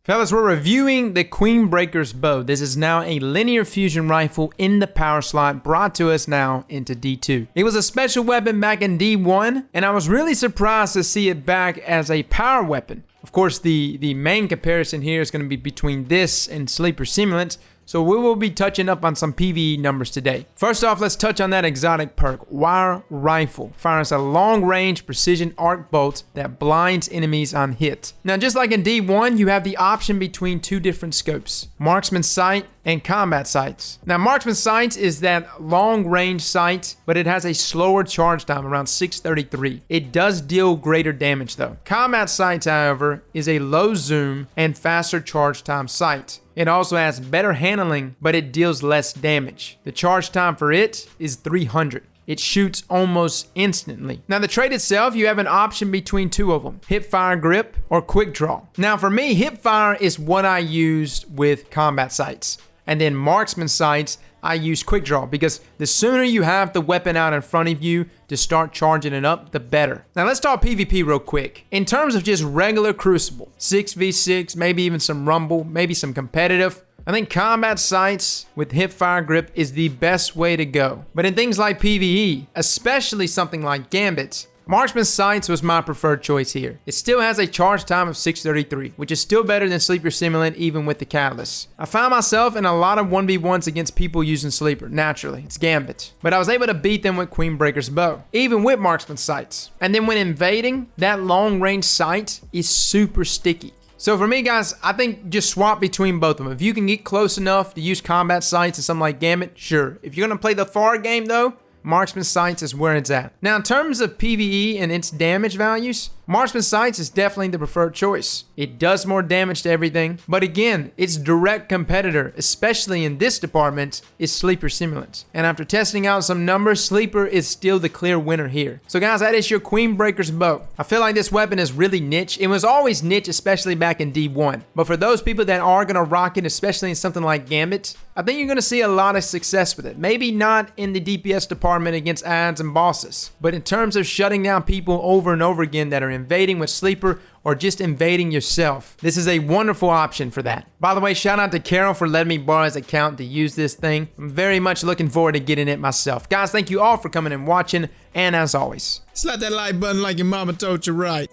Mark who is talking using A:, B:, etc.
A: Fellas, we're reviewing the Queenbreaker's bow. This is now a linear fusion rifle in the power slot, brought to us now into D2. It was a special weapon back in D1, and I was really surprised to see it back as a power weapon. Of course, the main comparison here is going to be between this and Sleeper Simulant, so we will be touching up on some PvE numbers today. First off, let's touch on that exotic perk. Wire Rifle fires a long-range precision arc bolt that blinds enemies on hit. Now, just like in D1, you have the option between two different scopes: Marksman Sight and Combat Sights. Now, Marksman Sights is that long-range sight, but it has a slower charge time, around 633. It does deal greater damage though. Combat Sights, however, is a low zoom and faster charge time sight. It also has better handling, but it deals less damage. The charge time for it is 300. It shoots almost instantly. Now, the trait itself, you have an option between two of them: Hipfire Grip or Quick Draw. Now, for me, Hipfire is what I used with Combat Sights. And then Marksman Sights, I use Quick Draw, because the sooner you have the weapon out in front of you to start charging it up, the better. Now let's talk PvP real quick. In terms of just regular Crucible, 6v6, maybe even some Rumble, maybe some competitive, I think Combat Sights with Hipfire Grip is the best way to go. But in things like PvE, especially something like Gambits, Marksman Sights was my preferred choice here. It still has a charge time of 633, which is still better than Sleeper Simulant even with the Catalyst. I found myself in a lot of 1v1s against people using Sleeper. Naturally, it's Gambit. But I was able to beat them with Queenbreaker's bow, even with Marksman Sights. And then when invading, that long range sight is super sticky. So for me, guys, I think just swap between both of them. If you can get close enough to use Combat Sights and something like Gambit, sure. If you're going to play the far game though, Marksman Sights is where it's at. Now, in terms of PvE and its damage values, Marksman Sights is definitely the preferred choice. It does more damage to everything, but again, its direct competitor, especially in this department, is Sleeper Simulant. And after testing out some numbers, Sleeper is still the clear winner here. So guys, that is your Queenbreaker's bow. I feel like this weapon is really niche. It was always niche, especially back in D1. But for those people that are gonna rock it, especially in something like Gambit, I think you're gonna see a lot of success with it. Maybe not in the DPS department against ads and bosses, but in terms of shutting down people over and over again that are invading with Sleeper or just invading yourself, this is a wonderful option for that. By the way, shout out to Carol for letting me borrow his account to use this thing. I'm very much looking forward to getting it myself. Guys, thank you all for coming and watching, and as always,
B: slap that like button like your mama told you right.